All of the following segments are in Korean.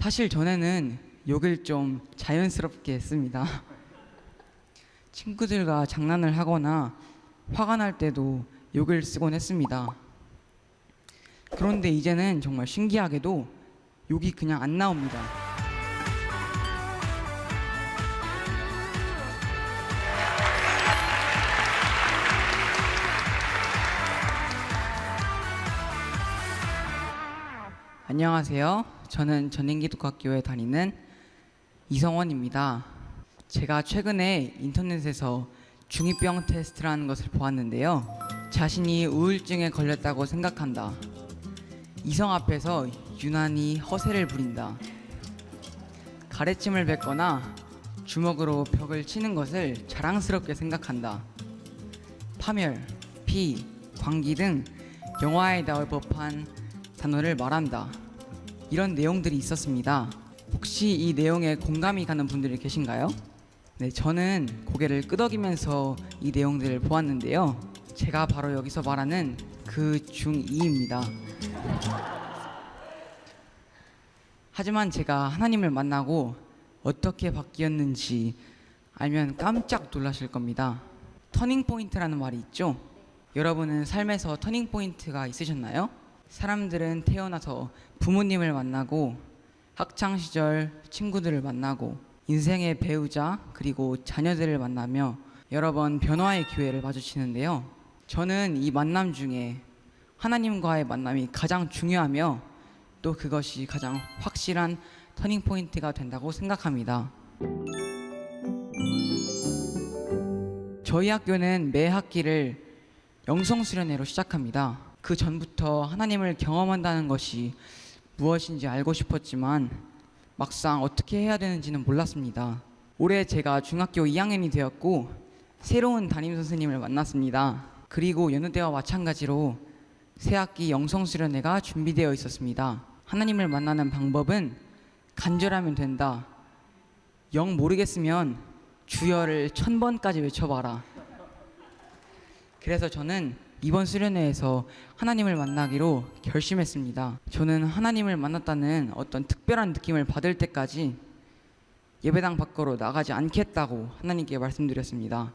사실 전에는 욕을 좀 자연스럽게 했습니다. 친구들과 장난을 하거나 화가 날 때도 욕을 쓰곤 했습니다. 그런데 이제는 정말 신기하게도 욕이 그냥 안 나옵니다. 안녕하세요. 저는 전인기독학교에 다니는 이성원입니다. 제가 최근에 인터넷에서 중2병 테스트라는 것을 보았는데요. 자신이 우울증에 걸렸다고 생각한다. 이성 앞에서 유난히 허세를 부린다. 가래침을 뱉거나 주먹으로 벽을 치는 것을 자랑스럽게 생각한다. 파멸, 피, 광기 등 영화에 나올 법한 단어를 말한다. 이런 내용들이 있었습니다. 혹시 이 내용에 공감이 가는 분들이 계신가요? 네, 저는 고개를 끄덕이면서 이 내용들을 보았는데요. 제가 바로 여기서 말하는 그 중2입니다. 하지만 제가 하나님을 만나고 어떻게 바뀌었는지 알면 깜짝 놀라실 겁니다. 터닝포인트라는 말이 있죠? 여러분은 삶에서 터닝포인트가 있으셨나요? 사람들은 태어나서 부모님을 만나고 학창시절 친구들을 만나고 인생의 배우자 그리고 자녀들을 만나며 여러 번 변화의 기회를 마주치는데요. 저는 이 만남 중에 하나님과의 만남이 가장 중요하며 또 그것이 가장 확실한 터닝포인트가 된다고 생각합니다. 저희 학교는 매 학기를 영성수련회로 시작합니다. 그 전부터 하나님을 경험한다는 것이 무엇인지 알고 싶었지만 막상 어떻게 해야 되는지는 몰랐습니다. 올해 제가 중학교 2학년이 되었고 새로운 담임 선생님을 만났습니다. 그리고 여느 때와 마찬가지로 새 학기 영성수련회가 준비되어 있었습니다. 하나님을 만나는 방법은 간절하면 된다. 영 모르겠으면 주여를 1000번까지 외쳐봐라. 그래서 저는 이번 수련회에서 하나님을 만나기로 결심했습니다. 저는 하나님을 만났다는 어떤 특별한 느낌을 받을 때까지 예배당 밖으로 나가지 않겠다고 하나님께 말씀드렸습니다.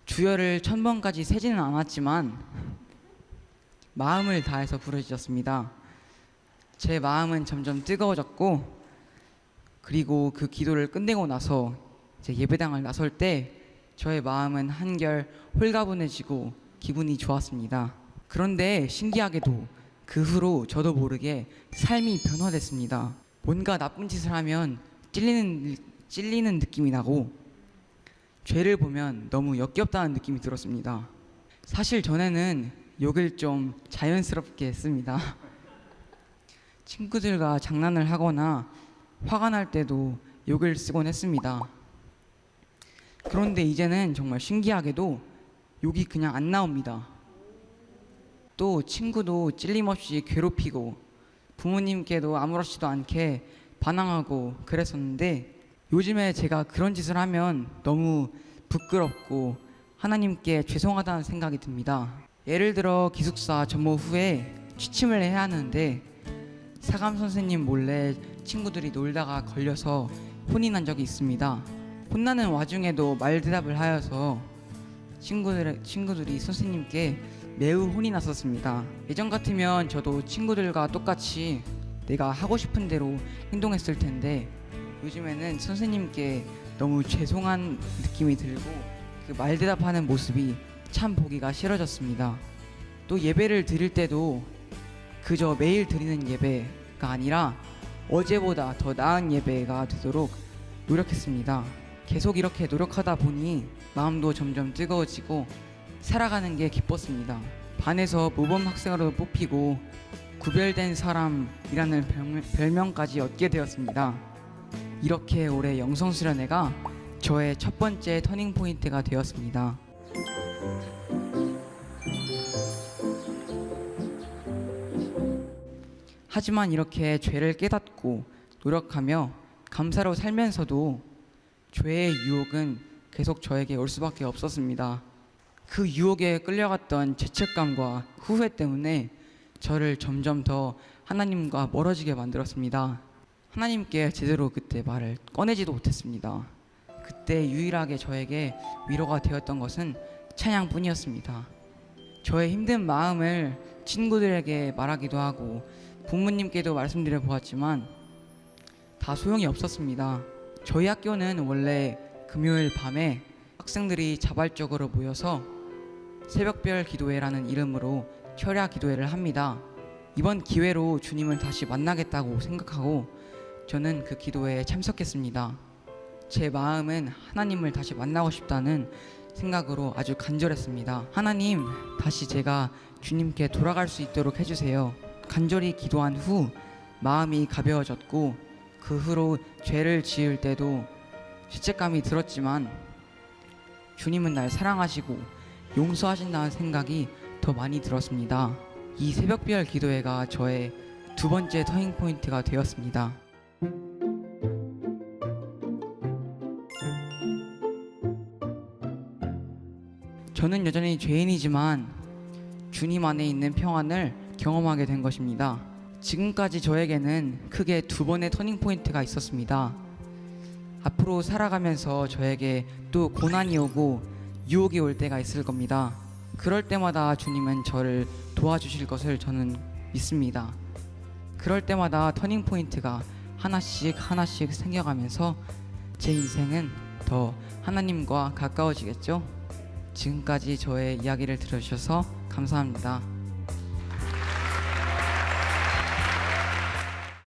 주여를 1000번까지 세지는 않았지만 마음을 다해서 부르짖었습니다. 제 마음은 점점 뜨거워졌고 그리고 그 기도를 끝내고 나서 이제 예배당을 나설 때 저의 마음은 한결 홀가분해지고 기분이 좋았습니다. 그런데 신기하게도 그 후로 저도 모르게 삶이 변화됐습니다. 뭔가 나쁜 짓을 하면 찔리는 느낌이 나고 죄를 보면 너무 역겹다는 느낌이 들었습니다. 사실 전에는 욕을 좀 자연스럽게 했습니다. 친구들과 장난을 하거나 화가 날 때도 욕을 쓰곤 했습니다. 그런데 이제는 정말 신기하게도 욕이 그냥 안 나옵니다. 또 친구도 찔림없이 괴롭히고 부모님께도 아무렇지도 않게 반항하고 그랬었는데 요즘에 제가 그런 짓을 하면 너무 부끄럽고 하나님께 죄송하다는 생각이 듭니다. 예를 들어 기숙사 전모 후에 취침을 해야 하는데 사감 선생님 몰래 친구들이 놀다가 걸려서 혼이 난 적이 있습니다. 혼나는 와중에도 말대답을 하여서 친구들이 선생님께 매우 혼이 났었습니다. 예전 같으면 저도 친구들과 똑같이 내가 하고 싶은 대로 행동했을 텐데 요즘에는 선생님께 너무 죄송한 느낌이 들고 그 말대답하는 모습이 참 보기가 싫어졌습니다. 또 예배를 드릴 때도 그저 매일 드리는 예배가 아니라 어제보다 더 나은 예배가 되도록 노력했습니다. 계속 이렇게 노력하다 보니 마음도 점점 뜨거워지고 살아가는 게 기뻤습니다. 반에서 모범 학생으로 뽑히고 구별된 사람이라는 별명까지 얻게 되었습니다. 이렇게 올해 영성수련회가 저의 첫 번째 터닝포인트가 되었습니다. 하지만 이렇게 죄를 깨닫고 노력하며 감사로 살면서도 죄의 유혹은 계속 저에게 올 수밖에 없었습니다. 그 유혹에 끌려갔던 죄책감과 후회 때문에 저를 점점 더 하나님과 멀어지게 만들었습니다. 하나님께 제대로 그때 말을 꺼내지도 못했습니다. 그때 유일하게 저에게 위로가 되었던 것은 찬양뿐이었습니다. 저의 힘든 마음을 친구들에게 말하기도 하고 부모님께도 말씀드려 보았지만 다 소용이 없었습니다. 저희 학교는 원래 금요일 밤에 학생들이 자발적으로 모여서 새벽별 기도회라는 이름으로 철야 기도회를 합니다. 이번 기회로 주님을 다시 만나겠다고 생각하고 저는 그 기도회에 참석했습니다. 제 마음은 하나님을 다시 만나고 싶다는 생각으로 아주 간절했습니다. 하나님, 다시 제가 주님께 돌아갈 수 있도록 해주세요. 간절히 기도한 후 마음이 가벼워졌고 그 후로 죄를 지을 때도 죄책감이 들었지만 주님은 날 사랑하시고 용서하신다는 생각이 더 많이 들었습니다. 이 새벽별 기도회가 저의 두 번째 터닝 포인트가 되었습니다. 저는 여전히 죄인이지만 주님 안에 있는 평안을 경험하게 된 것입니다. 지금까지 저에게는 크게 두 번의 터닝 포인트가 있었습니다. 앞으로 살아가면서 저에게 또 고난이 오고 유혹이 올 때가 있을 겁니다. 그럴 때마다 주님은 저를 도와주실 것을 저는 믿습니다. 그럴 때마다 터닝 포인트가 하나씩 생겨가면서 제 인생은 더 하나님과 가까워지겠죠? 지금까지 저의 이야기를 들어주셔서 감사합니다.